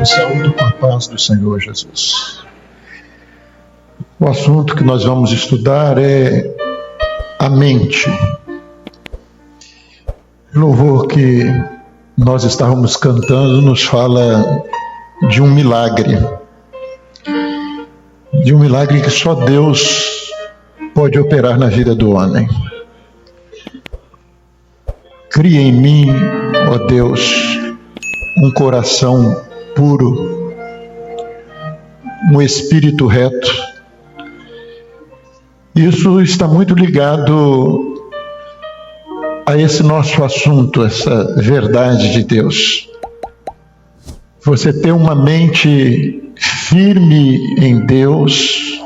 Te saúdo com a paz do Senhor Jesus. O assunto que nós vamos estudar é a mente. O louvor que nós estávamos cantando nos fala de um milagre. De um milagre que só Deus pode operar na vida do homem. Cria em mim, ó Deus, um coração puro, um espírito reto. Isso está muito ligado a esse nosso assunto, essa verdade de Deus. Você ter uma mente firme em Deus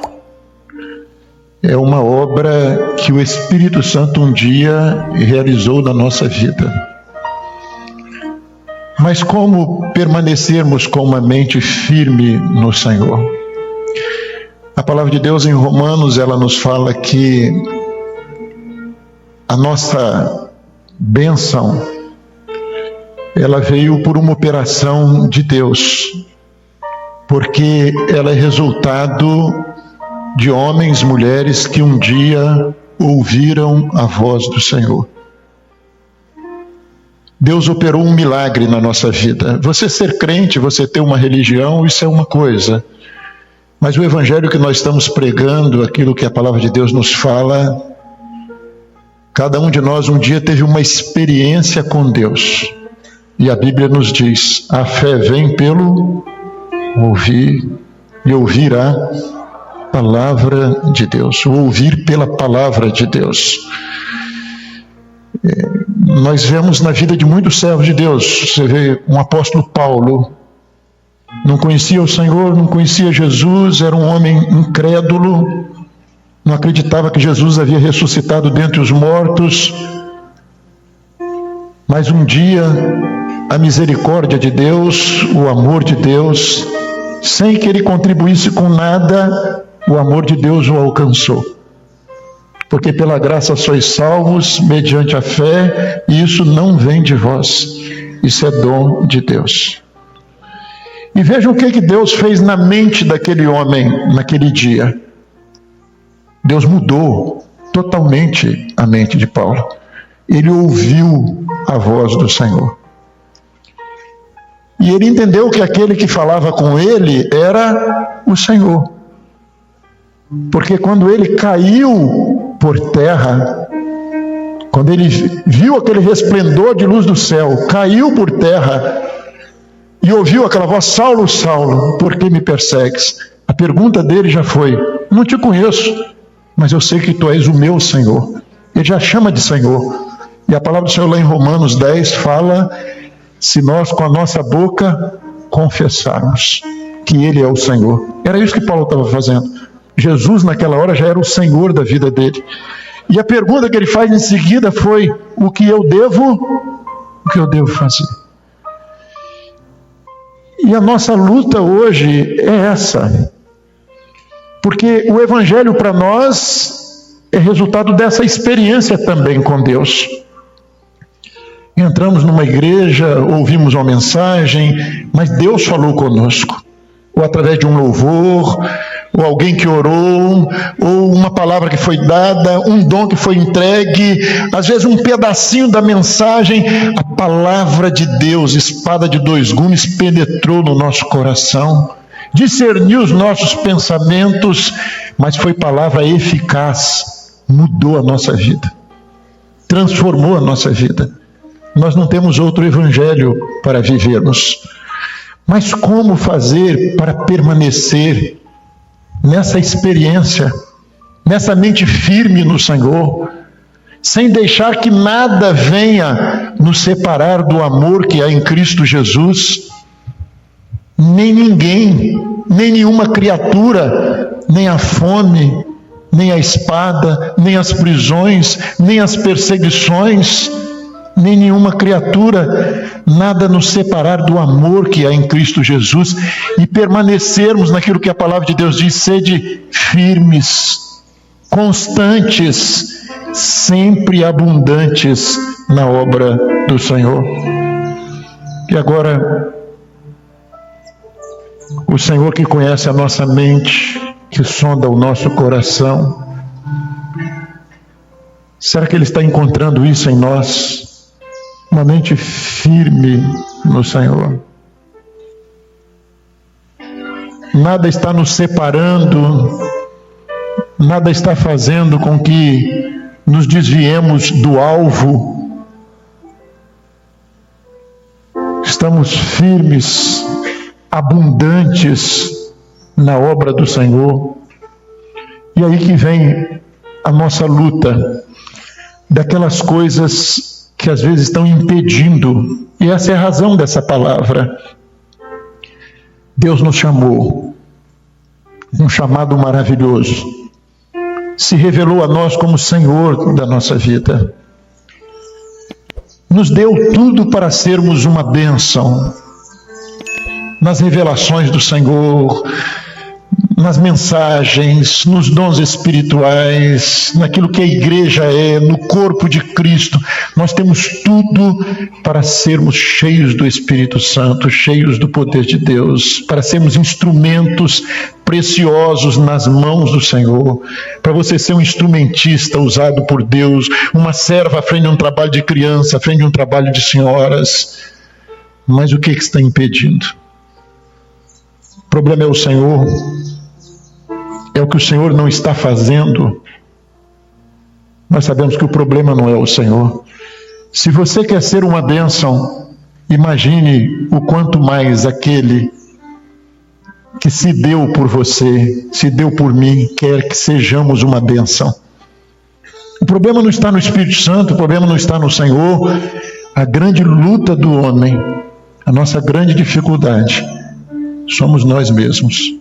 é uma obra que o Espírito Santo um dia realizou na nossa vida. Mas como permanecermos com uma mente firme no Senhor? A palavra de Deus em Romanos, ela nos fala que a nossa bênção, ela veio por uma operação de Deus, porque ela é resultado de homens, mulheres que um dia ouviram a voz do Senhor. Deus operou um milagre na nossa vida. Você ser crente, você ter uma religião, isso é uma coisa. Mas o evangelho que nós estamos pregando, aquilo que a palavra de Deus nos fala, cada um de nós um dia teve uma experiência com Deus. E a Bíblia nos diz, a fé vem pelo ouvir, e ouvir a palavra de Deus. O ouvir pela palavra de Deus. Nós vemos na vida de muitos servos de Deus. Você vê um apóstolo Paulo, não conhecia o Senhor, não conhecia Jesus, era um homem incrédulo, não acreditava que Jesus havia ressuscitado dentre os mortos. Mas um dia, a misericórdia de Deus, o amor de Deus, sem que ele contribuísse com nada, o amor de Deus o alcançou. Porque pela graça sois salvos, mediante a fé, e isso não vem de vós, isso é dom de Deus. E vejam o que Deus fez na mente daquele homem naquele dia. Deus mudou totalmente a mente de Paulo. Ele ouviu a voz do Senhor. E ele entendeu que aquele que falava com ele era o Senhor. Porque quando ele caiu por terra, quando ele viu aquele resplendor de luz do céu, caiu por terra e ouviu aquela voz, Saulo, Saulo, por que me persegues? A pergunta dele já foi, não te conheço, mas eu sei que tu és o meu Senhor. Ele já chama de Senhor. E a palavra do Senhor lá em Romanos 10 fala, se nós com a nossa boca confessarmos que Ele é o Senhor. Era isso que Paulo estava fazendo. Jesus naquela hora já era o Senhor da vida dele. E a pergunta que ele faz em seguida foi, o que eu devo fazer? E a nossa luta hoje é essa. Porque o Evangelho para nós é resultado dessa experiência também com Deus. Entramos numa igreja, ouvimos uma mensagem, mas Deus falou conosco. Ou através de um louvor, ou alguém que orou, ou uma palavra que foi dada, um dom que foi entregue, às vezes um pedacinho da mensagem, a palavra de Deus, espada de dois gumes, penetrou no nosso coração, discerniu os nossos pensamentos, mas foi palavra eficaz, mudou a nossa vida, transformou a nossa vida. Nós não temos outro evangelho para vivermos. Mas como fazer para permanecer nessa experiência, nessa mente firme no Senhor, sem deixar que nada venha nos separar do amor que há em Cristo Jesus? Nem ninguém, nem nenhuma criatura, nem a fome, nem a espada, nem as prisões, nem as perseguições, nem nenhuma criatura, nada nos separar do amor que há em Cristo Jesus e permanecermos naquilo que a palavra de Deus diz, sede firmes, constantes, sempre abundantes na obra do Senhor. E agora, O Senhor que conhece a nossa mente, que sonda o nosso coração, será que Ele está encontrando isso em nós? Uma mente firme no Senhor. Nada está nos separando, nada está fazendo com que nos desviemos do alvo. Estamos firmes, abundantes na obra do Senhor. E aí que vem a nossa luta, daquelas coisas que às vezes estão impedindo, e essa é a razão dessa palavra. Deus nos chamou, um chamado maravilhoso, se revelou a nós como Senhor da nossa vida, nos deu tudo para sermos uma bênção, nas revelações do Senhor, nas mensagens, nos dons espirituais, naquilo que a igreja é, no corpo de Cristo. Nós temos tudo para sermos cheios do Espírito Santo, cheios do poder de Deus, para sermos instrumentos preciosos nas mãos do Senhor, para você ser um instrumentista usado por Deus, uma serva à frente de um trabalho de criança, à frente de um trabalho de senhoras. Mas o que está impedindo? O problema é o Senhor. É o que o Senhor não está fazendo. Nós sabemos que o problema não é o Senhor. Se você quer ser uma bênção, imagine o quanto mais aquele que se deu por você, se deu por mim, quer que sejamos uma bênção. O problema não está no Espírito Santo, o problema não está no Senhor. A grande luta do homem, a nossa grande dificuldade, somos nós mesmos.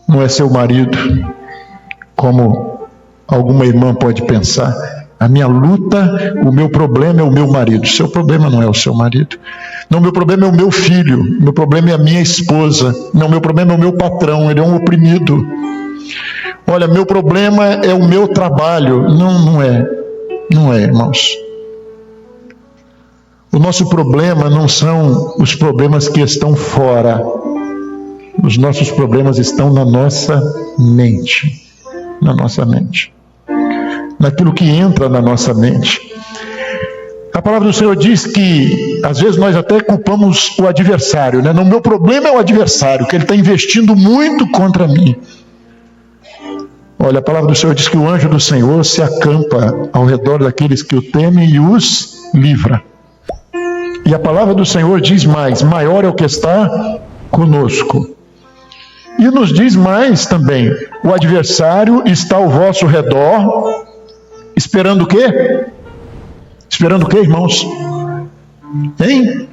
Não é seu marido, como alguma irmã pode pensar. A minha luta, o meu problema é o meu marido. Seu problema não é o seu marido. Não, meu problema é o meu filho. Meu problema é a minha esposa. Não, meu problema é o meu patrão, ele é um oprimido. Olha, meu problema é o meu trabalho. Não é, irmãos. O nosso problema não são os problemas que estão fora. Os nossos problemas estão na nossa mente. Na nossa mente. Naquilo que entra na nossa mente. A palavra do Senhor diz que, às vezes, nós até culpamos o adversário, né? Não, meu problema é o adversário, que ele está investindo muito contra mim. Olha, a palavra do Senhor diz que o anjo do Senhor se acampa ao redor daqueles que o temem e os livra. E a palavra do Senhor diz mais: maior é o que está conosco. E nos diz mais também: o adversário está ao vosso redor, esperando o quê? Esperando o quê, irmãos? Hein?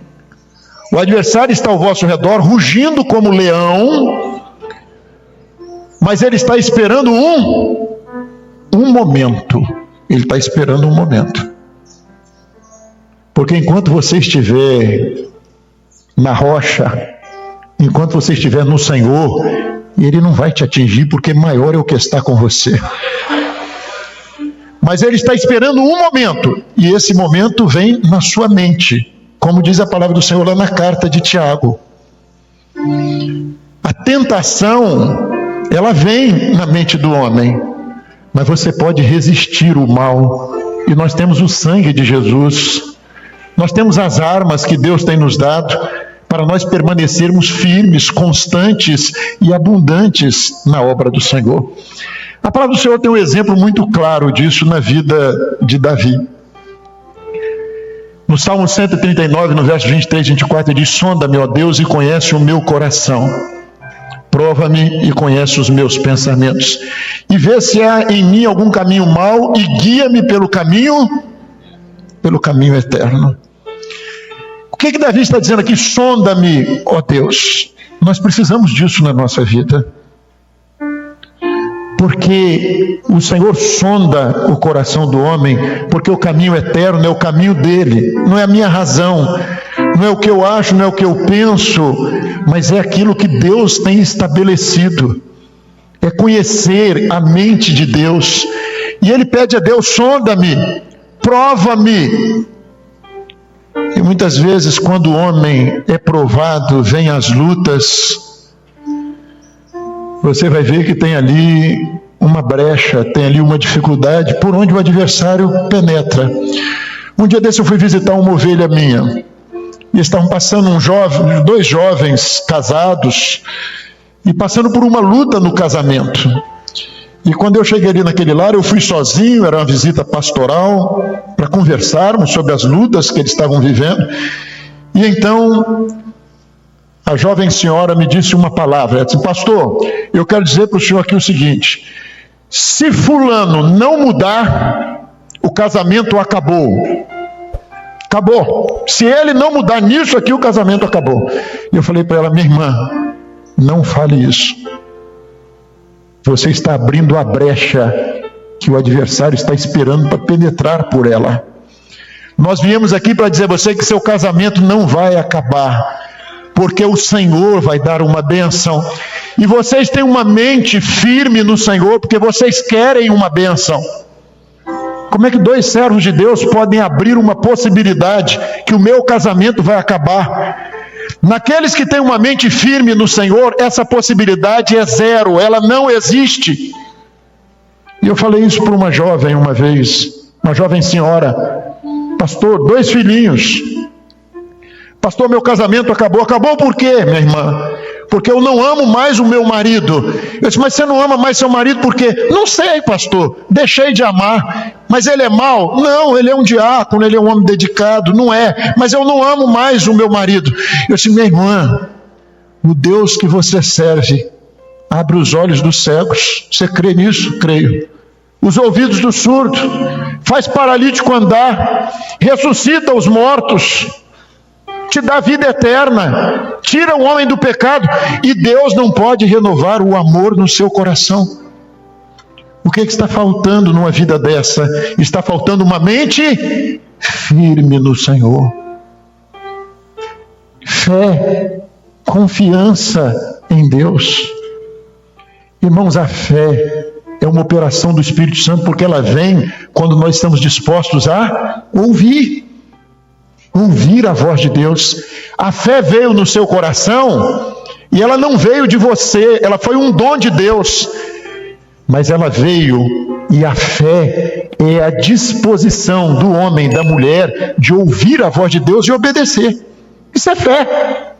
O adversário está ao vosso redor, rugindo como leão, mas ele está esperando um momento. Ele está esperando um momento. Porque enquanto você estiver na rocha, enquanto você estiver no Senhor, Ele não vai te atingir, porque maior é o que está com você. Mas Ele está esperando um momento, e esse momento vem na sua mente, como diz a palavra do Senhor lá na carta de Tiago. A tentação, ela vem na mente do homem, mas você pode resistir o mal, e nós temos o sangue de Jesus, nós temos as armas que Deus tem nos dado, para nós permanecermos firmes, constantes e abundantes na obra do Senhor. A palavra do Senhor tem um exemplo muito claro disso na vida de Davi. No Salmo 139, no verso 23 e 24, ele diz: sonda-me, ó Deus, e conhece o meu coração. Prova-me e conhece os meus pensamentos. E vê se há em mim algum caminho mau e guia-me pelo caminho eterno. O que Davi está dizendo aqui? Sonda-me, ó Deus. Nós precisamos disso na nossa vida. Porque o Senhor sonda o coração do homem, porque o caminho eterno é o caminho dele, não é a minha razão, não é o que eu acho, não é o que eu penso, mas é aquilo que Deus tem estabelecido. É conhecer a mente de Deus. E ele pede a Deus: sonda-me, prova-me. E muitas vezes, quando o homem é provado, vem as lutas, você vai ver que tem ali uma brecha, tem ali uma dificuldade por onde o adversário penetra. Um dia desse eu fui visitar uma ovelha minha, e estavam passando dois jovens casados, e passando por uma luta no casamento. E quando eu cheguei ali naquele lar, eu fui sozinho, era uma visita pastoral, para conversarmos sobre as lutas que eles estavam vivendo. E então, a jovem senhora me disse uma palavra, ela disse: pastor, eu quero dizer para o senhor aqui o seguinte: se fulano não mudar, o casamento acabou. Acabou. Se ele não mudar nisso aqui, o casamento acabou. E eu falei para ela: minha irmã, não fale isso. Você está abrindo a brecha que o adversário está esperando para penetrar por ela. Nós viemos aqui para dizer a você que seu casamento não vai acabar, porque o Senhor vai dar uma bênção. E vocês têm uma mente firme no Senhor, porque vocês querem uma bênção. Como é que dois servos de Deus podem abrir uma possibilidade que o meu casamento vai acabar? Naqueles que têm uma mente firme no Senhor, essa possibilidade é zero, ela não existe. E eu falei isso para uma jovem uma vez, uma jovem senhora: pastor, 2 filhinhos. Pastor, meu casamento acabou. Acabou por quê, minha irmã? Porque eu não amo mais o meu marido. Eu disse: mas você não ama mais seu marido por quê? Não sei, pastor, deixei de amar. Mas ele é mau? Não, ele é um diácono, ele é um homem dedicado. Não é, mas eu não amo mais o meu marido. Eu disse: minha irmã, o Deus que você serve abre os olhos dos cegos. Você crê nisso? Creio. Os ouvidos do surdo, faz paralítico andar, ressuscita os mortos, te dá vida eterna, tira o homem do pecado. E Deus não pode renovar o amor no seu coração. O que está faltando numa vida dessa? Está faltando uma mente firme no Senhor. Fé, confiança em Deus. Irmãos, a fé é uma operação do Espírito Santo, porque ela vem quando nós estamos dispostos a ouvir a voz de Deus. A fé veio no seu coração, e ela não veio de você, ela foi um dom de Deus, mas ela veio, e a fé é a disposição do homem, da mulher, de ouvir a voz de Deus e obedecer. Isso é fé.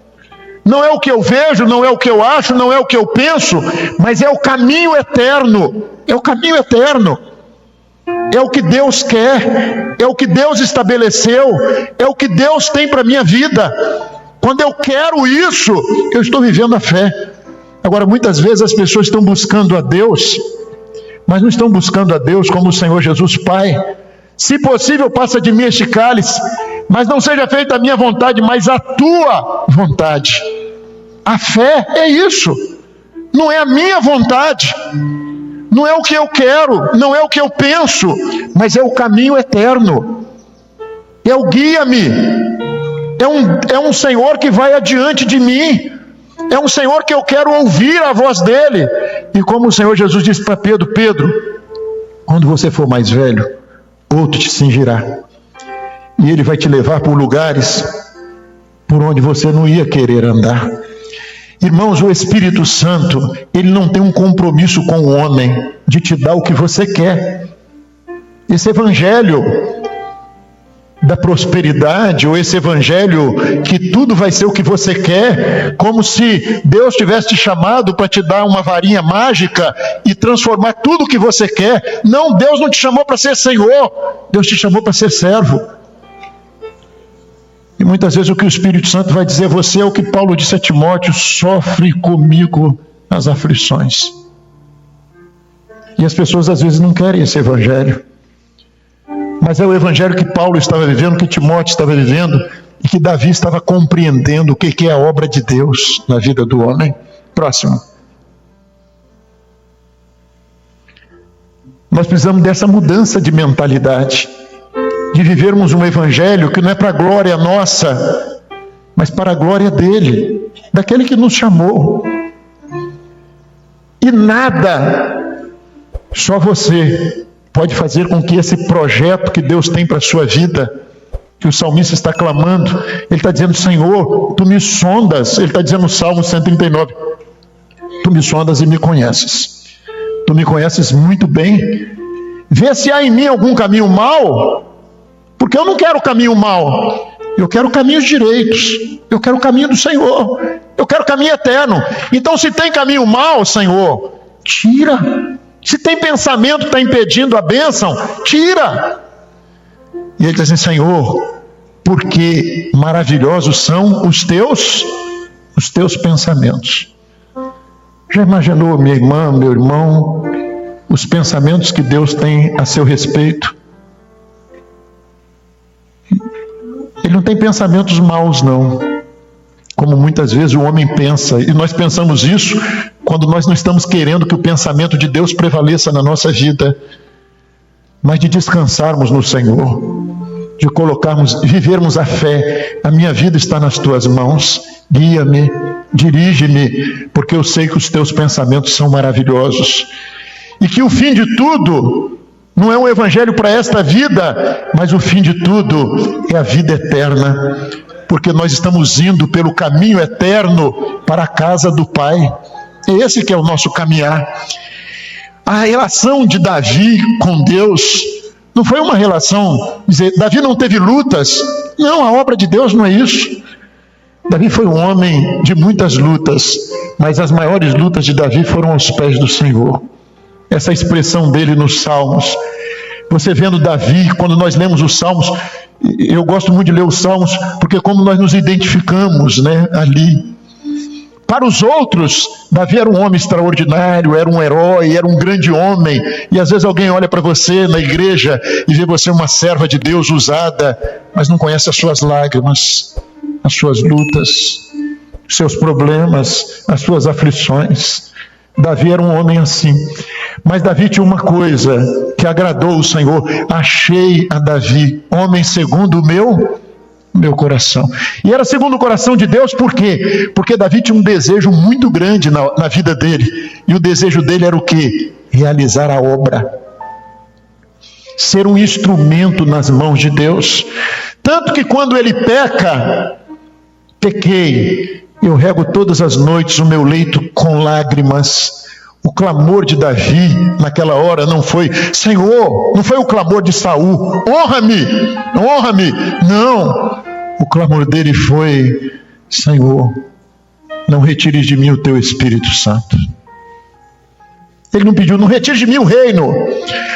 Não é o que eu vejo, não é o que eu acho, não é o que eu penso, mas é o caminho eterno. É o caminho eterno. É o que Deus quer, é o que Deus estabeleceu, é o que Deus tem para a minha vida. Quando eu quero isso, eu estou vivendo a fé. Agora, muitas vezes as pessoas estão buscando a Deus, mas não estão buscando a Deus como o Senhor Jesus: Pai, se possível, passa de mim este cálice, mas não seja feita a minha vontade, mas a tua vontade. A fé é isso, não é a minha vontade, não é o que eu quero, não é o que eu penso, mas é o caminho eterno, é o guia-me, é um Senhor que vai adiante de mim, é um Senhor que eu quero ouvir a voz dele. E como o Senhor Jesus disse para Pedro: Pedro, quando você for mais velho, outro te cingirá, e ele vai te levar por lugares por onde você não ia querer andar. Irmãos, o Espírito Santo, ele não tem um compromisso com o homem de te dar o que você quer. Esse evangelho da prosperidade, ou esse evangelho que tudo vai ser o que você quer, como se Deus tivesse te chamado para te dar uma varinha mágica e transformar tudo o que você quer. Não, Deus não te chamou para ser Senhor, Deus te chamou para ser servo. E muitas vezes o que o Espírito Santo vai dizer a você é o que Paulo disse a Timóteo: sofre comigo as aflições. E as pessoas às vezes não querem esse evangelho, mas é o evangelho que Paulo estava vivendo, que Timóteo estava vivendo, e que Davi estava compreendendo o que é a obra de Deus na vida do homem. Próximo. Nós precisamos dessa mudança de mentalidade, de vivermos um evangelho que não é para a glória nossa, mas para a glória dele, daquele que nos chamou. E nada, só você pode fazer com que esse projeto que Deus tem para a sua vida, que o salmista está clamando, ele está dizendo: Senhor, tu me sondas. Ele está dizendo no Salmo 139, tu me sondas e me conheces. Tu me conheces muito bem. Vê se há em mim algum caminho mau, porque eu não quero caminho mau. Eu quero caminhos direitos. Eu quero o caminho do Senhor. Eu quero caminho eterno. Então, se tem caminho mau, Senhor, tira. Se tem pensamento que está impedindo a bênção, tira. E ele diz assim: Senhor, porque maravilhosos são os teus pensamentos. Já imaginou, minha irmã, meu irmão, os pensamentos que Deus tem a seu respeito? Ele não tem pensamentos maus, não, como muitas vezes o homem pensa, e nós pensamos isso quando nós não estamos querendo que o pensamento de Deus prevaleça na nossa vida, mas de descansarmos no Senhor, de vivermos a fé. A minha vida está nas tuas mãos, guia-me, dirige-me, porque eu sei que os teus pensamentos são maravilhosos, e que o fim de tudo não é um evangelho para esta vida, mas o fim de tudo é a vida eterna, porque nós estamos indo pelo caminho eterno para a casa do Pai. É esse que é o nosso caminhar. A relação de Davi com Deus não foi uma relação, dizer, Davi não teve lutas. Não, a obra de Deus não é isso. Davi foi um homem de muitas lutas, mas as maiores lutas de Davi foram aos pés do Senhor. Essa expressão dele nos Salmos, você vendo Davi, quando nós lemos os Salmos, eu gosto muito de ler os Salmos, porque como nós nos identificamos, né, ali. Para os outros, Davi era um homem extraordinário, era um herói, era um grande homem, e às vezes alguém olha para você na igreja e vê você uma serva de Deus usada, mas não conhece as suas lágrimas, as suas lutas, os seus problemas, as suas aflições. Davi era um homem assim, mas Davi tinha uma coisa que agradou o Senhor: achei a Davi homem segundo o meu coração. E era segundo o coração de Deus, por quê? Porque Davi tinha um desejo muito grande na vida dele, e o desejo dele era o quê? Realizar a obra, ser um instrumento nas mãos de Deus. Tanto que quando ele pequei, eu rego todas as noites o meu leito com lágrimas. O clamor de Davi naquela hora não foi: Senhor, não foi o clamor de Saul, honra-me, honra-me. Não, o clamor dele foi: Senhor, não retires de mim o teu Espírito Santo. Ele não pediu: não retire de mim o reino,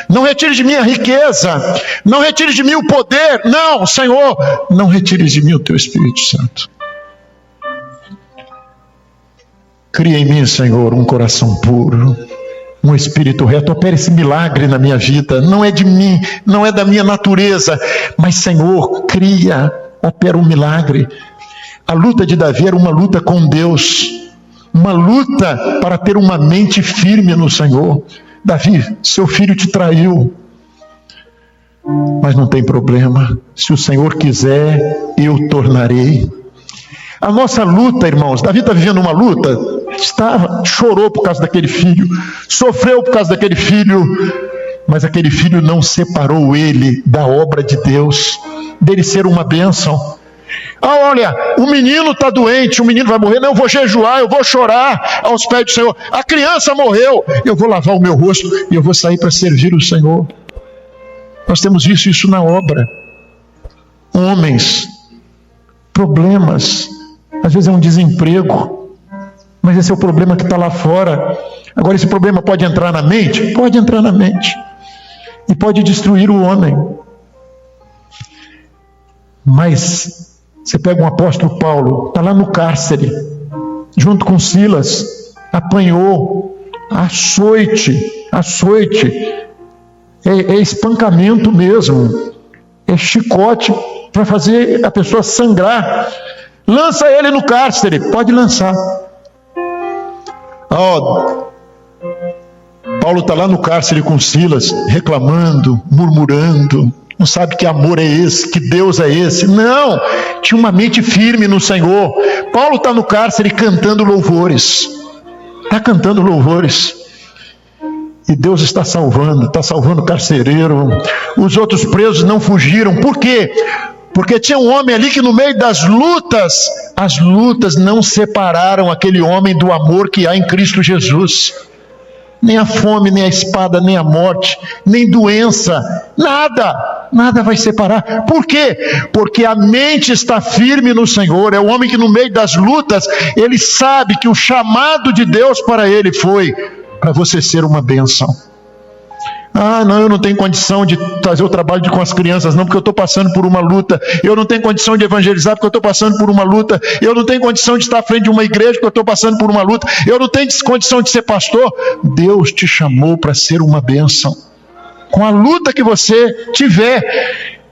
não retire de mim a riqueza, não retire de mim o poder. Não, Senhor, não retire de mim o teu Espírito Santo. Cria em mim, Senhor, um coração puro, um espírito reto. Opera esse milagre na minha vida. Não é de mim, não é da minha natureza, mas, Senhor, cria, opera um milagre. A luta de Davi era uma luta com Deus, uma luta para ter uma mente firme no Senhor. Davi, seu filho te traiu, mas não tem problema. Se o Senhor quiser, eu tornarei. A nossa luta, irmãos, Davi está vivendo uma luta, chorou por causa daquele filho, sofreu por causa daquele filho, mas aquele filho não separou ele da obra de Deus, dele ser uma bênção. Olha, o menino está doente, o menino vai morrer, não, eu vou jejuar, eu vou chorar aos pés do Senhor. A criança morreu, eu vou lavar o meu rosto e eu vou sair para servir o Senhor. Nós temos visto isso na obra. Homens, problemas, às vezes é um desemprego, mas esse é o problema que está lá fora. Agora, esse problema pode entrar na mente? Pode entrar na mente, e pode destruir o homem. Mas você pega um apóstolo Paulo, está lá no cárcere, junto com Silas, apanhou, açoite, é espancamento mesmo, é chicote para fazer a pessoa sangrar. Lança ele no cárcere, pode lançar. Paulo está lá no cárcere com Silas, reclamando, murmurando, não sabe que amor é esse, que Deus é esse. Não, tinha uma mente firme no Senhor. Paulo está no cárcere cantando louvores, está cantando louvores, e Deus está salvando o carcereiro. Os outros presos não fugiram. Por quê? Porque tinha um homem ali que no meio das lutas, as lutas não separaram aquele homem do amor que há em Cristo Jesus. Nem a fome, nem a espada, nem a morte, nem doença, nada vai separar. Por quê? Porque a mente está firme no Senhor. É o homem que no meio das lutas, ele sabe que o chamado de Deus para ele foi para você ser uma bênção. Ah, não, eu não tenho condição de fazer o trabalho com as crianças, não, porque eu estou passando por uma luta. Eu não tenho condição de evangelizar, porque eu estou passando por uma luta. Eu não tenho condição de estar à frente de uma igreja, porque eu estou passando por uma luta. Eu não tenho condição de ser pastor. Deus te chamou para ser uma bênção. Com a luta que você tiver.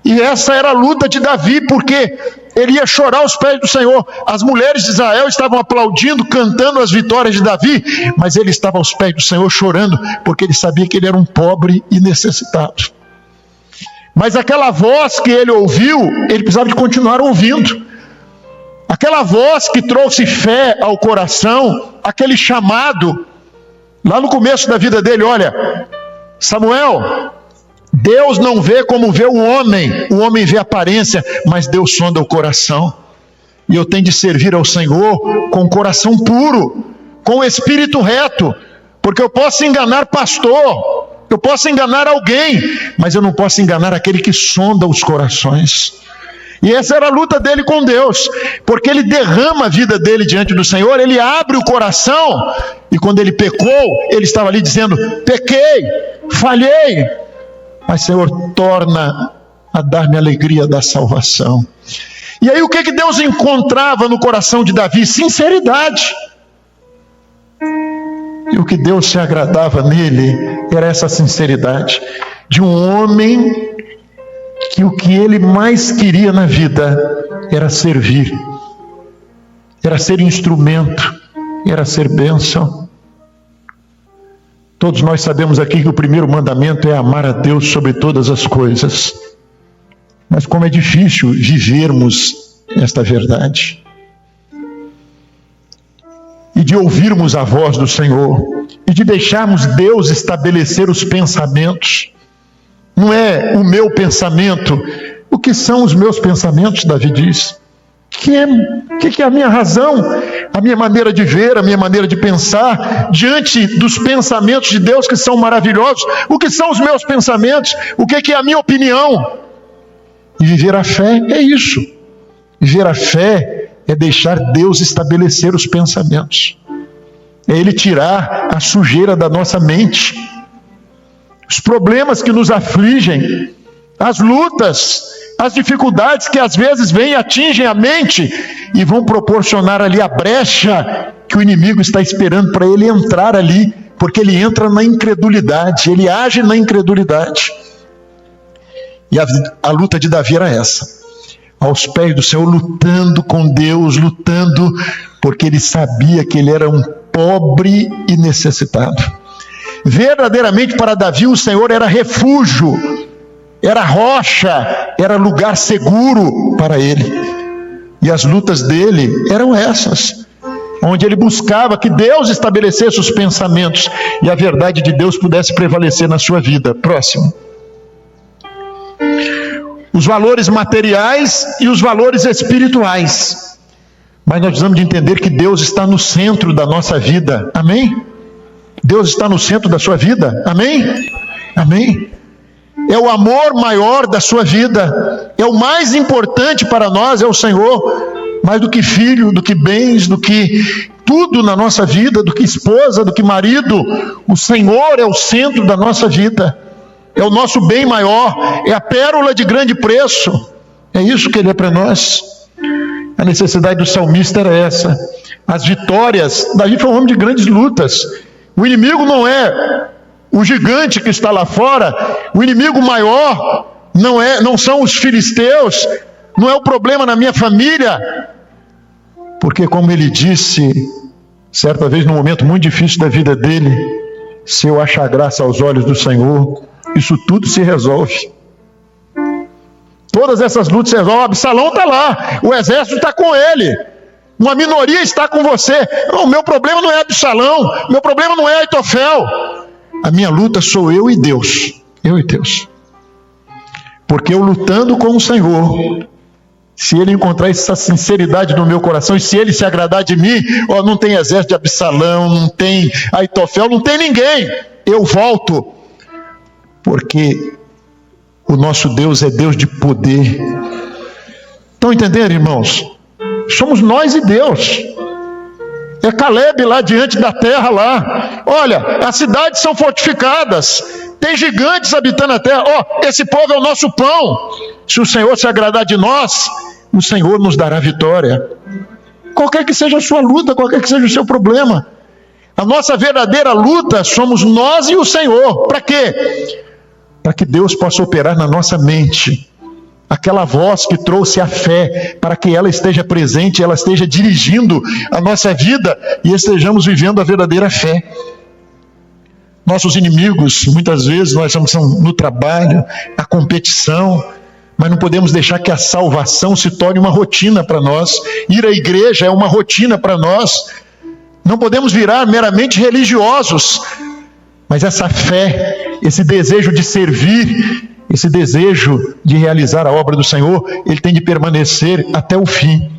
E essa era a luta de Davi, porque ele ia chorar aos pés do Senhor. As mulheres de Israel estavam aplaudindo, cantando as vitórias de Davi, mas ele estava aos pés do Senhor chorando, porque ele sabia que ele era um pobre e necessitado. Mas aquela voz que ele ouviu, ele precisava de continuar ouvindo. Aquela voz que trouxe fé ao coração, aquele chamado, lá no começo da vida dele, olha, Samuel, Deus não vê como vê o homem vê a aparência, mas Deus sonda o coração. E eu tenho de servir ao Senhor com o coração puro, com o espírito reto, porque eu posso enganar pastor, eu posso enganar alguém, mas eu não posso enganar aquele que sonda os corações. E essa era a luta dele com Deus, porque ele derrama a vida dele diante do Senhor, ele abre o coração, e quando ele pecou, ele estava ali dizendo, pequei, falhei, mas Senhor, torna a dar-me a alegria da salvação. E aí o que Deus encontrava no coração de Davi? Sinceridade. E o que Deus se agradava nele era essa sinceridade, de um homem que o que ele mais queria na vida era servir, era ser instrumento, era ser bênção. Todos nós sabemos aqui que o primeiro mandamento é amar a Deus sobre todas as coisas. Mas como é difícil vivermos esta verdade. E de ouvirmos a voz do Senhor. E de deixarmos Deus estabelecer os pensamentos. Não é o meu pensamento. O que são os meus pensamentos, Davi diz? O que é a minha razão, a minha maneira de ver, a minha maneira de pensar, diante dos pensamentos de Deus que são maravilhosos? O que são os meus pensamentos? O que é a minha opinião? E viver a fé é isso. Viver a fé é deixar Deus estabelecer os pensamentos. É Ele tirar a sujeira da nossa mente. Os problemas que nos afligem, as lutas, as dificuldades que às vezes vêm e atingem a mente e vão proporcionar ali a brecha que o inimigo está esperando para ele entrar ali, porque ele entra na incredulidade, ele age na incredulidade. E a luta de Davi era essa, aos pés do Senhor, lutando com Deus, lutando, porque ele sabia que ele era um pobre e necessitado. Verdadeiramente para Davi o Senhor era refúgio, era rocha, era lugar seguro para ele. E as lutas dele eram essas, onde ele buscava que Deus estabelecesse os pensamentos e a verdade de Deus pudesse prevalecer na sua vida. Próximo. Os valores materiais e os valores espirituais. Mas nós precisamos de entender que Deus está no centro da nossa vida. Amém? Deus está no centro da sua vida. Amém? Amém? É o amor maior da sua vida, é o mais importante para nós, é o Senhor, mais do que filho, do que bens, do que tudo na nossa vida, do que esposa, do que marido. O Senhor é o centro da nossa vida, é o nosso bem maior, é a pérola de grande preço, é isso que Ele é para nós. A necessidade do salmista era essa, as vitórias. Davi foi um homem de grandes lutas, o inimigo não é o gigante que está lá fora, o inimigo maior não são os filisteus, não é o problema na minha família, porque como ele disse certa vez num momento muito difícil da vida dele, se eu achar graça aos olhos do Senhor, isso tudo se resolve. Todas essas lutas se resolvem. Absalão está lá, o exército está com ele, uma minoria está com você. Não, o meu problema não é Absalão, meu problema não é Aitofel. A minha luta sou eu e Deus. Eu e Deus. Porque eu lutando com o Senhor, Se ele encontrar essa sinceridade no meu coração, e se ele se agradar de mim, não tem exército de Absalão, não tem Aitofel, não tem ninguém. Eu volto. Porque o nosso Deus é Deus de poder. Estão entendendo, irmãos? Somos nós e Deus. É Caleb lá diante da terra lá. Olha, as cidades são fortificadas. Tem gigantes habitando a terra. Esse povo é o nosso pão. Se o Senhor se agradar de nós, o Senhor nos dará vitória. Qualquer que seja a sua luta, qualquer que seja o seu problema. A nossa verdadeira luta somos nós e o Senhor. Para quê? Para que Deus possa operar na nossa mente. Aquela voz que trouxe a fé, para que ela esteja presente, ela esteja dirigindo a nossa vida e estejamos vivendo a verdadeira fé. Nossos inimigos, muitas vezes, nós estamos no trabalho, a competição, mas não podemos deixar que a salvação se torne uma rotina para nós. Ir à igreja é uma rotina para nós. Não podemos virar meramente religiosos, mas essa fé, esse desejo de servir, esse desejo de realizar a obra do Senhor, ele tem de permanecer até o fim.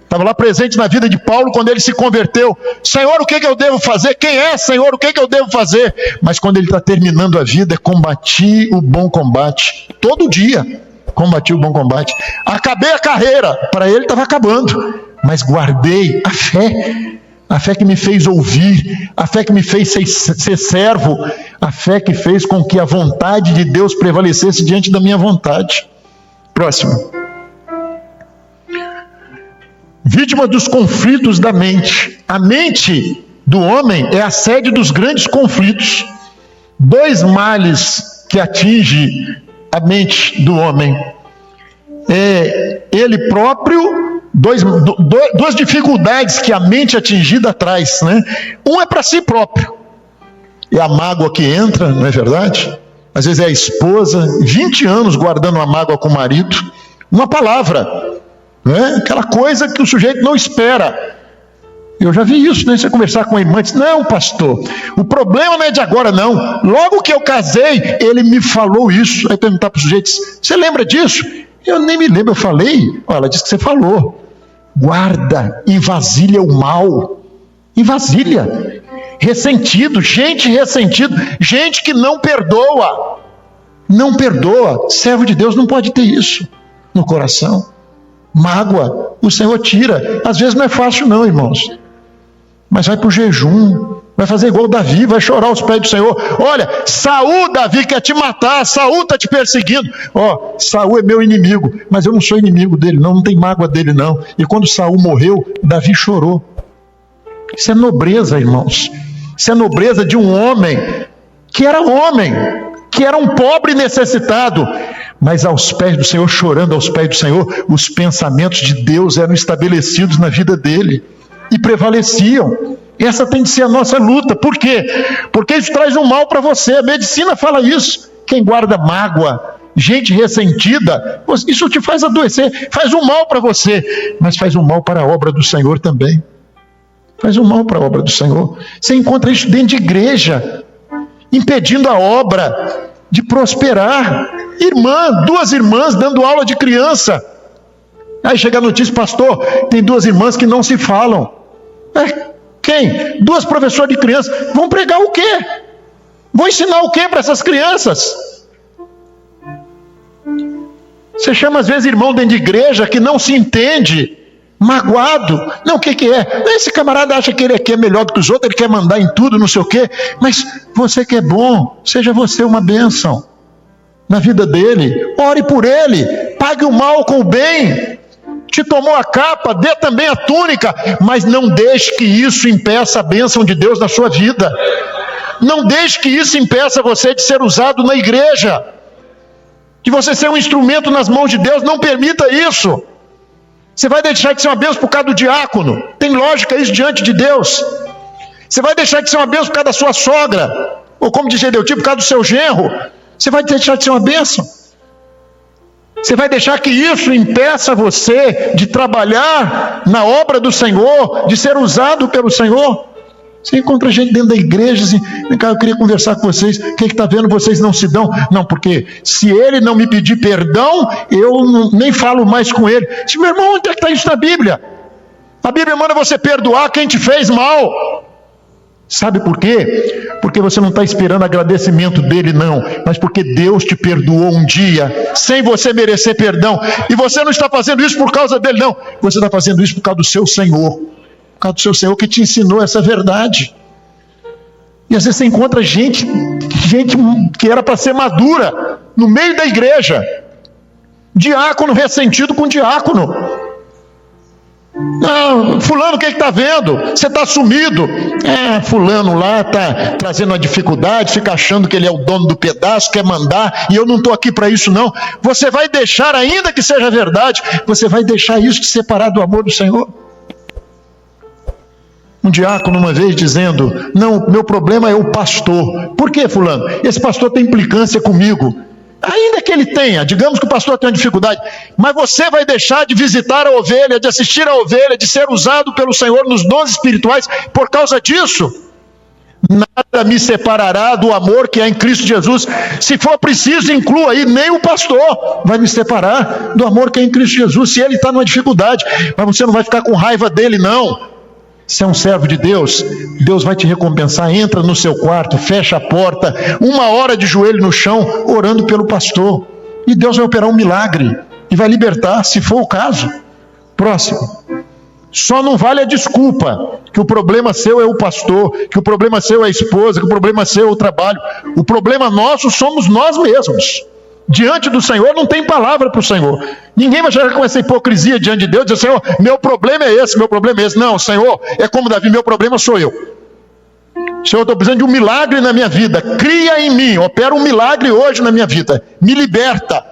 Estava lá presente na vida de Paulo quando ele se converteu. Senhor, o que eu devo fazer? Quem é, Senhor? O que eu devo fazer? Mas quando ele está terminando a vida, combati o bom combate. Todo dia, combati o bom combate. Acabei a carreira. Para ele estava acabando. Mas guardei a fé. A fé que me fez ouvir. A fé que me fez ser servo. A fé que fez com que a vontade de Deus prevalecesse diante da minha vontade. Próximo. Vítima dos conflitos da mente. A mente do homem é a sede dos grandes conflitos. Dois males que atingem a mente do homem. Ele próprio, duas dificuldades que a mente atingida traz, né? Um é para si próprio. É a mágoa que entra, não é verdade? Às vezes é a esposa, 20 anos guardando uma mágoa com o marido. Uma palavra. Né? Aquela coisa que o sujeito não espera. Eu já vi isso, né? Você conversar com a irmã e diz, não, pastor, o problema não é de agora, não. Logo que eu casei, ele me falou isso. Aí perguntar para o sujeito, você lembra disso? Eu nem me lembro, eu falei. Ela disse que você falou. Guarda, envasilha o mal. Envasilha. Ressentido, gente ressentido, gente que não perdoa. Não perdoa. Servo de Deus não pode ter isso no coração. Mágoa, o Senhor tira. Às vezes não é fácil não, irmãos. Mas vai para o jejum. Vai fazer igual Davi, vai chorar aos pés do Senhor. Olha, Saul, Davi, quer te matar. Saul está te perseguindo. Saul é meu inimigo. Mas eu não sou inimigo dele não tem mágoa dele não. E quando Saul morreu, Davi chorou. Isso é nobreza, irmãos. Isso é nobreza de um homem, que era um pobre necessitado, mas aos pés do Senhor, chorando aos pés do Senhor, os pensamentos de Deus eram estabelecidos na vida dele e prevaleciam. Essa tem de ser a nossa luta. Por quê? Porque isso traz um mal para você. A medicina fala isso. Quem guarda mágoa, gente ressentida, isso te faz adoecer, faz um mal para você, mas faz um mal para a obra do Senhor também. Faz um mal para a obra do Senhor. Você encontra isso dentro de igreja, impedindo a obra de prosperar. Duas irmãs dando aula de criança. Aí chega a notícia, pastor, tem duas irmãs que não se falam. Quem? Duas professoras de criança. Vão pregar o quê? Vão ensinar o quê para essas crianças? Você chama às vezes irmão dentro de igreja que não se entende, magoado. Não, o que é? Esse camarada acha que ele aqui é melhor do que os outros, ele quer mandar em tudo, não sei o quê. Mas você que é bom, seja você uma bênção na vida dele. Ore por ele, pague o mal com o bem. Te tomou a capa, dê também a túnica, mas não deixe que isso impeça a bênção de Deus na sua vida. Não deixe que isso impeça você de ser usado na igreja, de você ser um instrumento nas mãos de Deus. Não permita isso. Você vai deixar de ser uma bênção por causa do diácono? Tem lógica isso diante de Deus? Você vai deixar de ser uma bênção por causa da sua sogra? Ou como diz Gedeuti, por causa do seu genro? Você vai deixar de ser uma bênção? Você vai deixar que isso impeça você de trabalhar na obra do Senhor, de ser usado pelo Senhor? Você encontra gente dentro da igreja assim, vem cá, eu queria conversar com vocês, o que está vendo, vocês não se dão? Não, porque se ele não me pedir perdão, eu nem falo mais com ele. Diz, meu irmão, onde é que está isso na Bíblia? A Bíblia manda você perdoar quem te fez mal. Sabe por quê? Porque você não está esperando agradecimento dele, não, mas porque Deus te perdoou um dia, sem você merecer perdão, e você não está fazendo isso por causa dele, não, você está fazendo isso por causa do seu Senhor, por causa do seu Senhor que te ensinou essa verdade. E às vezes você encontra gente que era para ser madura, no meio da igreja, diácono ressentido com diácono. Não, fulano, o que está vendo? Você está sumido. Fulano lá está trazendo uma dificuldade, fica achando que ele é o dono do pedaço, quer mandar, e eu não estou aqui para isso não. Você vai deixar, ainda que seja verdade, você vai deixar isso te separar do amor do Senhor? Um diácono uma vez dizendo, não, meu problema é o pastor. Por que, fulano? Esse pastor tem implicância comigo. Ainda que ele tenha, digamos que o pastor tenha dificuldade, mas você vai deixar de visitar a ovelha, de assistir a ovelha, de ser usado pelo Senhor nos dons espirituais por causa disso? Nada me separará do amor que há em Cristo Jesus. Se for preciso, inclua aí, nem o pastor vai me separar do amor que há em Cristo Jesus, se ele está numa dificuldade, mas você não vai ficar com raiva dele, não. Se é um servo de Deus, Deus vai te recompensar. Entra no seu quarto, fecha a porta, 1 hora de joelho no chão, orando pelo pastor, e Deus vai operar um milagre e vai libertar, se for o caso. Próximo. Só não vale a desculpa que o problema seu é o pastor, que o problema seu é a esposa, que o problema seu é o trabalho. O problema nosso somos nós mesmos. Diante do Senhor não tem palavra para o Senhor. Ninguém vai chegar com essa hipocrisia diante de Deus e dizer, Senhor, meu problema é esse, meu problema é esse. Não, Senhor, é como Davi, meu problema sou eu. Senhor, eu estou precisando de um milagre na minha vida. Cria em mim, opera um milagre hoje na minha vida. Me liberta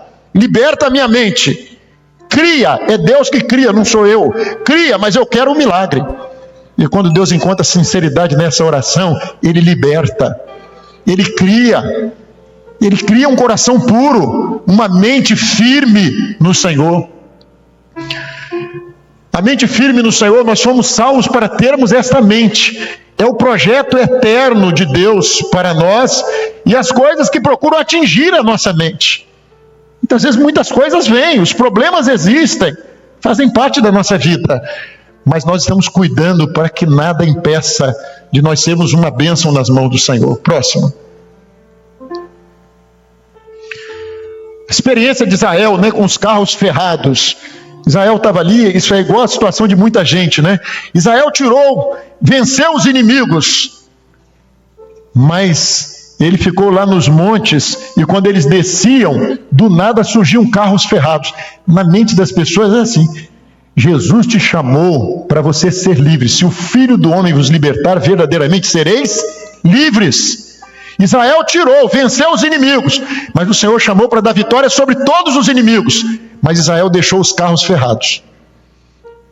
a minha mente. Cria, é Deus que cria, não sou eu. Cria, mas eu quero um milagre. E quando Deus encontra sinceridade nessa oração, Ele liberta, Ele cria. Ele cria um coração puro, uma mente firme no Senhor. A mente firme no Senhor, nós somos salvos para termos esta mente. É o projeto eterno de Deus para nós e as coisas que procuram atingir a nossa mente. Muitas vezes muitas coisas vêm, os problemas existem, fazem parte da nossa vida, mas nós estamos cuidando para que nada impeça de nós sermos uma bênção nas mãos do Senhor. Próximo. Experiência de Israel, né, com os carros ferrados. Israel estava ali, isso é igual a situação de muita gente, né? Israel venceu os inimigos, mas ele ficou lá nos montes, e quando eles desciam, do nada surgiam carros ferrados. Na mente das pessoas é assim, Jesus te chamou para você ser livre. Se o Filho do Homem vos libertar, verdadeiramente sereis livres. Israel venceu os inimigos, mas o Senhor chamou para dar vitória sobre todos os inimigos, mas Israel deixou os carros ferrados.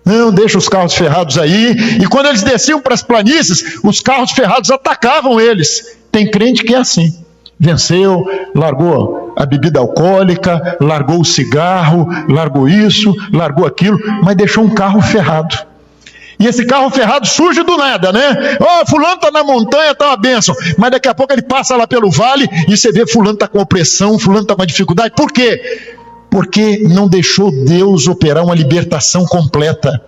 Não, deixa os carros ferrados aí, e quando eles desciam para as planícies, os carros ferrados atacavam eles. Tem crente que é assim, venceu, largou a bebida alcoólica, largou o cigarro, largou isso, largou aquilo, mas deixou um carro ferrado. E esse carro ferrado surge do nada, né? Fulano está na montanha, está uma bênção. Mas daqui a pouco ele passa lá pelo vale e você vê fulano está com opressão, fulano está com uma dificuldade. Por quê? Porque não deixou Deus operar uma libertação completa.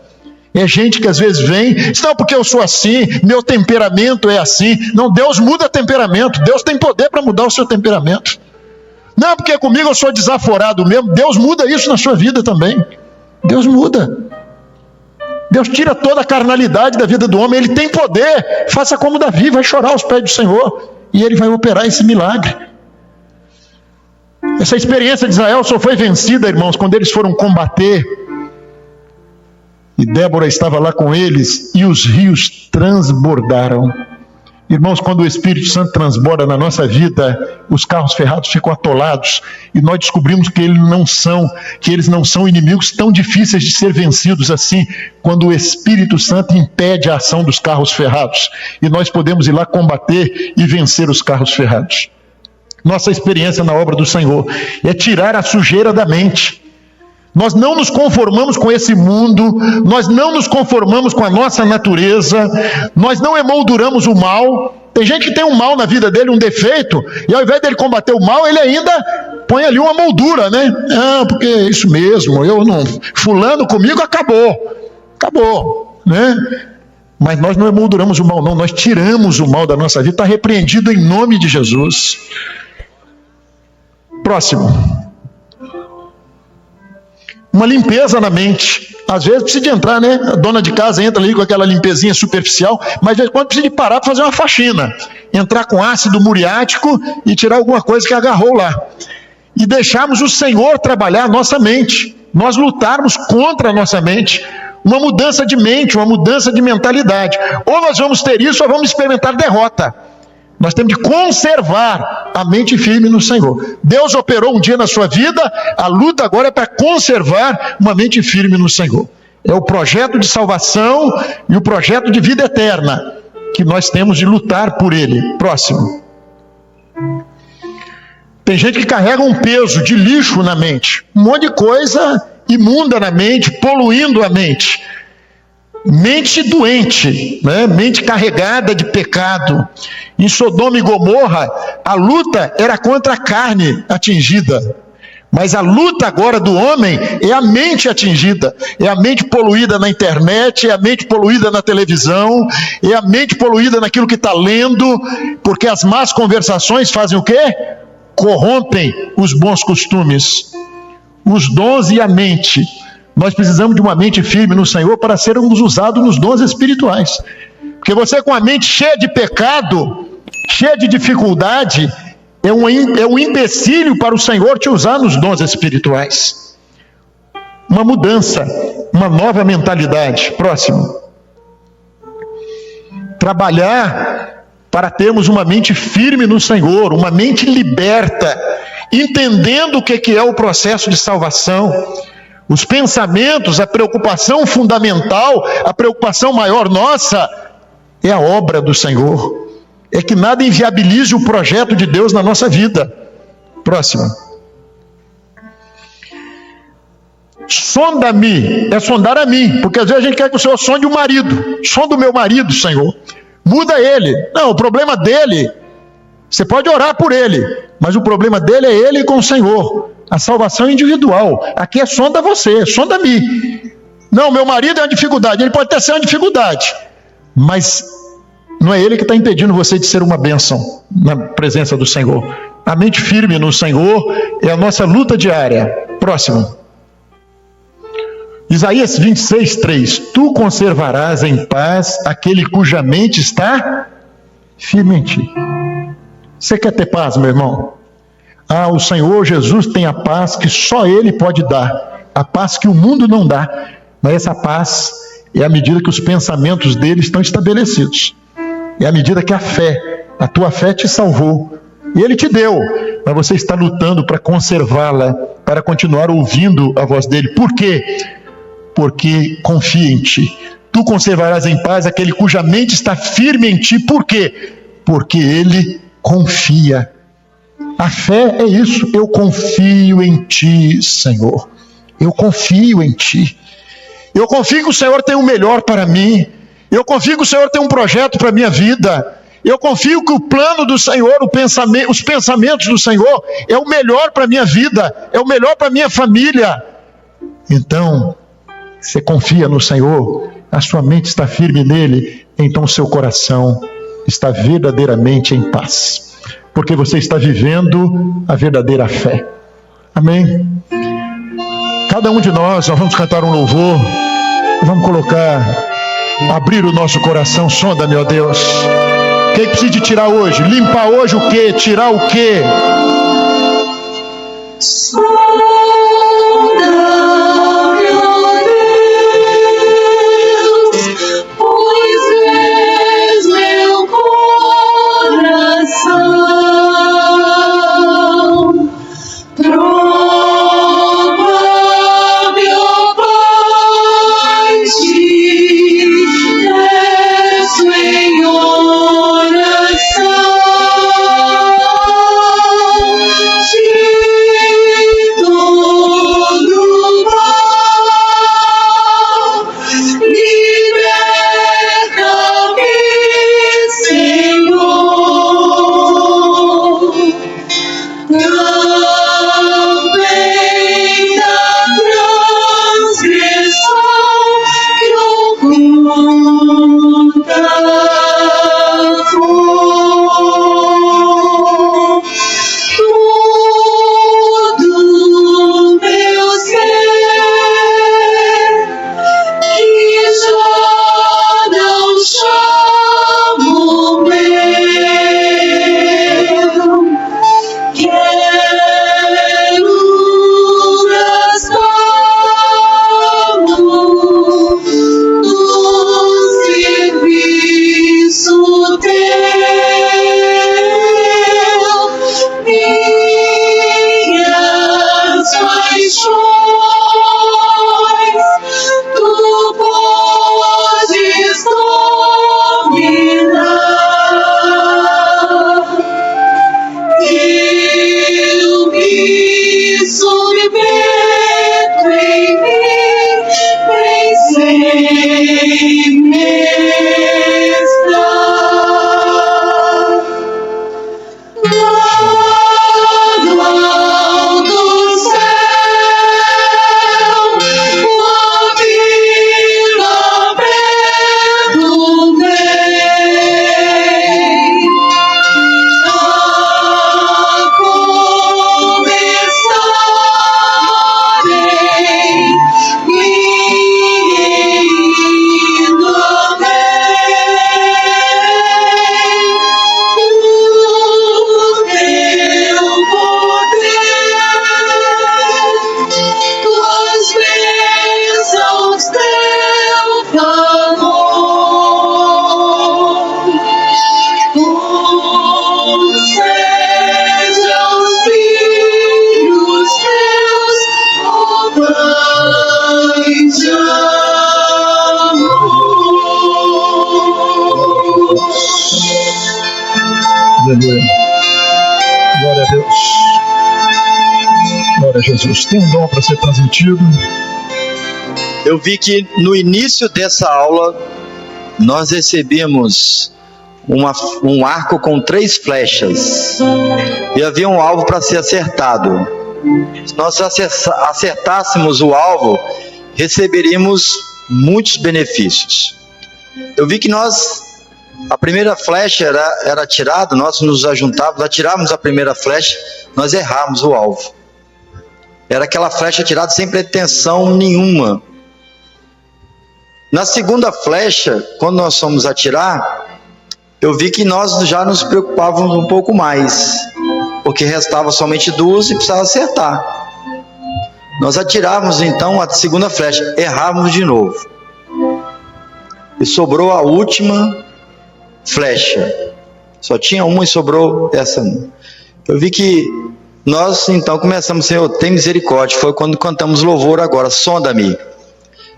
É gente que às vezes vem, diz, não, porque eu sou assim, meu temperamento é assim. Não, Deus muda temperamento, Deus tem poder para mudar o seu temperamento. Não, porque comigo eu sou desaforado mesmo. Deus muda isso na sua vida também. Deus muda. Deus tira toda a carnalidade da vida do homem, Ele tem poder. Faça como Davi, vai chorar aos pés do Senhor, e Ele vai operar esse milagre. Essa experiência de Israel só foi vencida, irmãos, quando eles foram combater, e Débora estava lá com eles, e os rios transbordaram. Irmãos, quando o Espírito Santo transborda na nossa vida, os carros ferrados ficam atolados, e nós descobrimos que eles não são inimigos tão difíceis de ser vencidos assim, quando o Espírito Santo impede a ação dos carros ferrados, e nós podemos ir lá combater e vencer os carros ferrados. Nossa experiência na obra do Senhor é tirar a sujeira da mente. Nós não nos conformamos com esse mundo, nós não nos conformamos com a nossa natureza, nós não emolduramos o mal. Tem gente que tem um mal na vida dele, um defeito, e ao invés dele combater o mal, ele ainda põe ali uma moldura, né? Ah, porque é isso mesmo, eu não... Fulano comigo acabou, né? Mas nós não emolduramos o mal, não, nós tiramos o mal da nossa vida, está repreendido em nome de Jesus. Próximo. Uma limpeza na mente. Às vezes precisa de entrar, né? A dona de casa entra ali com aquela limpezinha superficial, mas de vez em quando precisa de parar para fazer uma faxina. Entrar com ácido muriático e tirar alguma coisa que agarrou lá. E deixarmos o Senhor trabalhar a nossa mente. Nós lutarmos contra a nossa mente. Uma mudança de mente, uma mudança de mentalidade. Ou nós vamos ter isso ou vamos experimentar derrota. Nós temos de conservar a mente firme no Senhor. Deus operou um dia na sua vida, a luta agora é para conservar uma mente firme no Senhor. É o projeto de salvação e o projeto de vida eterna que nós temos de lutar por ele. Próximo. Tem gente que carrega um peso de lixo na mente, um monte de coisa imunda na mente, poluindo a mente. Mente doente, né? Mente carregada de pecado. Em Sodoma e Gomorra, a luta era contra a carne atingida. Mas a luta agora do homem é a mente atingida. É a mente poluída na internet, é a mente poluída na televisão, é a mente poluída naquilo que está lendo, porque as más conversações fazem o quê? Corrompem os bons costumes, os dons e a mente. Nós precisamos de uma mente firme no Senhor para sermos usados nos dons espirituais. Porque você com a mente cheia de pecado, cheia de dificuldade, é um empecilho para o Senhor te usar nos dons espirituais. Uma mudança, uma nova mentalidade. Próximo. Trabalhar para termos uma mente firme no Senhor, uma mente liberta, entendendo o que é o processo de salvação. Os pensamentos, a preocupação fundamental, a preocupação maior nossa, é a obra do Senhor. É que nada inviabilize o projeto de Deus na nossa vida. Próximo. Sonda-me, é sondar a mim, porque às vezes a gente quer que o Senhor sonde o marido. Sonda o meu marido, Senhor. Muda ele. Não, o problema dele, você pode orar por ele, mas o problema dele é ele com o Senhor. A salvação é individual. Aqui é sonda você, sonda-me. Não, meu marido é uma dificuldade. Ele pode até ser uma dificuldade, mas não é ele que está impedindo você de ser uma bênção na presença do Senhor. A mente firme no Senhor é a nossa luta diária. Próximo. Isaías 26, 3. Tu conservarás em paz aquele cuja mente está firme em ti. Você quer ter paz, meu irmão? Ah, o Senhor Jesus tem a paz que só Ele pode dar, a paz que o mundo não dá, mas essa paz é à medida que os pensamentos dele estão estabelecidos, é à medida que a tua fé te salvou, e Ele te deu, mas você está lutando para conservá-la, para continuar ouvindo a voz dele. Por quê? Porque confia em ti. Tu conservarás em paz aquele cuja mente está firme em ti. Por quê? Porque Ele confia. A fé é isso, eu confio em ti, Senhor. Eu confio em ti. Eu confio que o Senhor tem o melhor para mim. Eu confio que o Senhor tem um projeto para a minha vida. Eu confio que o plano do Senhor, os pensamentos do Senhor é o melhor para a minha vida, é o melhor para a minha família. Então, você confia no Senhor, a sua mente está firme nele, então o seu coração está verdadeiramente em paz. Porque você está vivendo a verdadeira fé. Amém? Cada um de nós vamos cantar um louvor, vamos abrir o nosso coração. Sonda-me, ó Deus. O que precisa de tirar hoje? Limpar hoje o quê? Tirar o quê? Aleluia. Glória a Deus. Glória a Jesus. Tem um dom para ser transmitido. Eu vi que no início dessa aula nós recebemos um arco com 3 flechas e havia um alvo para ser acertado. Se nós acertássemos o alvo, receberíamos muitos benefícios. Eu vi que a primeira flecha era atirada, nós nos ajuntávamos, atirávamos a primeira flecha, nós errávamos o alvo. Era aquela flecha atirada sem pretensão nenhuma. Na segunda flecha, quando nós fomos atirar, eu vi que nós já nos preocupávamos um pouco mais, porque restava somente 2 e precisava acertar. Nós atirávamos então a segunda flecha, errávamos de novo. E sobrou a última flecha. Só tinha uma e sobrou essa. Eu vi que nós então começamos, Senhor, tem misericórdia. Foi quando cantamos louvor agora, sonda-me.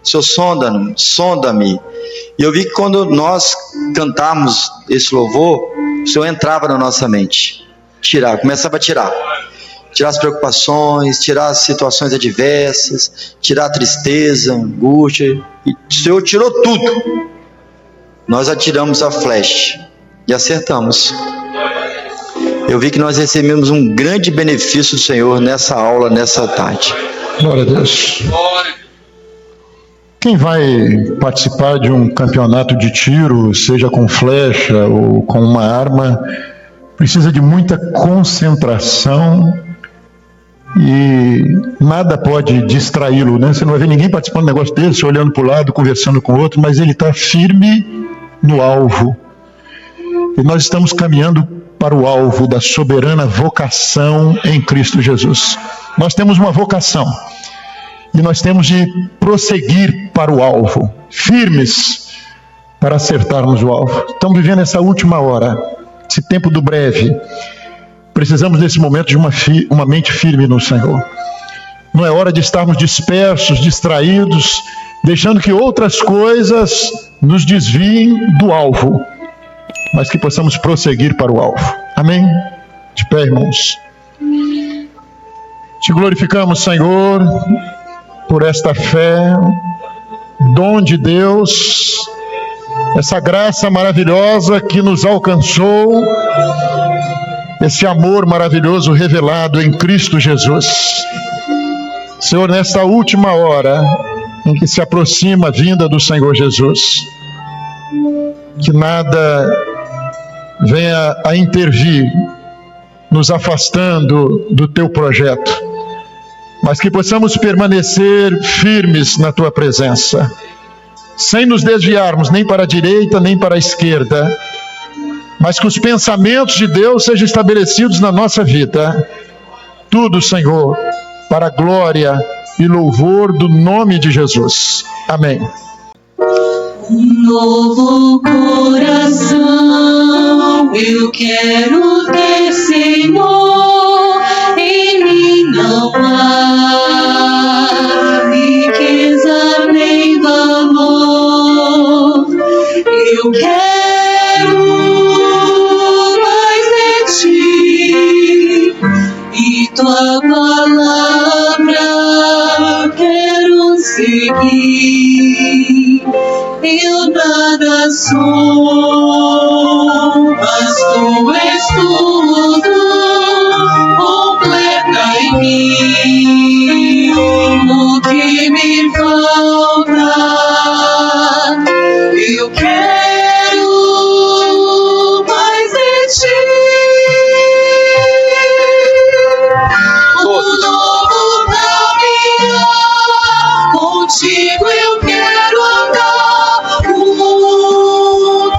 Senhor, sonda-me. E eu vi que quando nós cantamos esse louvor, o Senhor entrava na nossa mente. Começava a tirar as preocupações, tirar as situações adversas, tirar a tristeza, a angústia. E o Senhor tirou tudo. Nós atiramos a flecha e acertamos. Eu vi que nós recebemos um grande benefício do Senhor nessa aula, nessa tarde. Glória a Deus. Quem vai participar de um campeonato de tiro, seja com flecha ou com uma arma, precisa de muita concentração e nada pode distraí-lo, né? Você não vai ver ninguém participando de um negócio desse, olhando para o lado, conversando com o outro, mas ele está firme no alvo. E nós estamos caminhando para o alvo da soberana vocação em Cristo Jesus. Nós temos uma vocação. E nós temos de prosseguir para o alvo, firmes para acertarmos o alvo. Estamos vivendo essa última hora, esse tempo do breve. Precisamos nesse momento de uma mente firme no Senhor. Não é hora de estarmos dispersos, distraídos, deixando que outras coisas nos desviem do alvo, mas que possamos prosseguir para o alvo. Amém? De pé, irmãos. Te glorificamos, Senhor, por esta fé, dom de Deus, essa graça maravilhosa que nos alcançou, esse amor maravilhoso revelado em Cristo Jesus. Senhor, nesta última hora em que se aproxima a vinda do Senhor Jesus, que nada venha a intervir, nos afastando do teu projeto, mas que possamos permanecer firmes na tua presença, sem nos desviarmos nem para a direita nem para a esquerda, mas que os pensamentos de Deus sejam estabelecidos na nossa vida. Tudo, Senhor, para a glória e louvor do nome de Jesus. Amém. Um novo coração eu quero ter, Senhor, em mim não há riqueza nem valor. Eu quero mais de ti e tua palavra quero seguir. Eu nada sou, mas tu és tudo, completa em mim o que me falta. Eu quero mais de ti. Um novo caminhar contigo eu quero andar. Um novo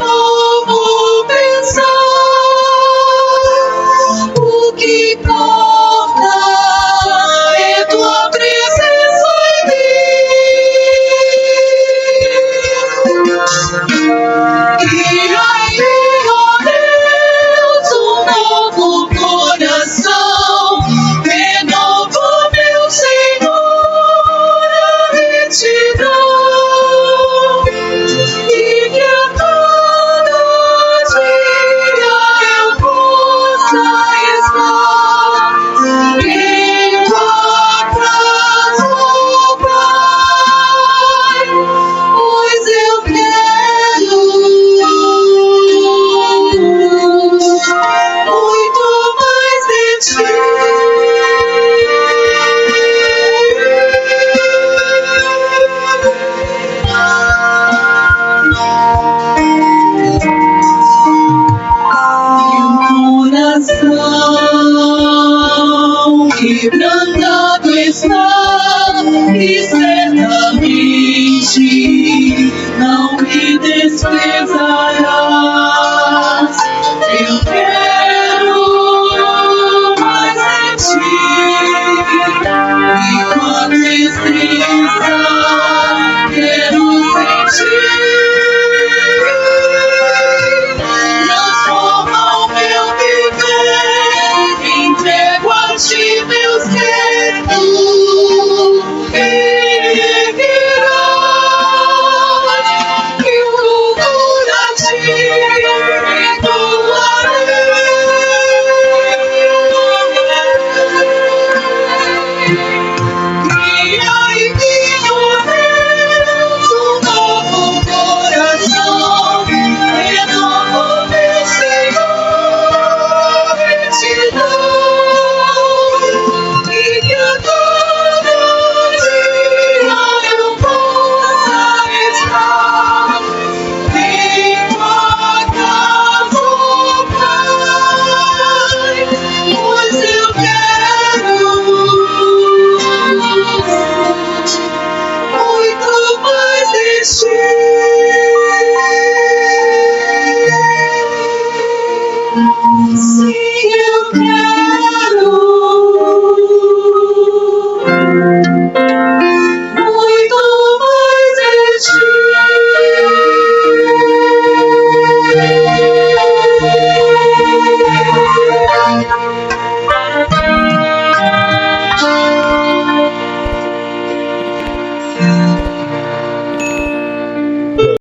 está, e certamente não me desprezo.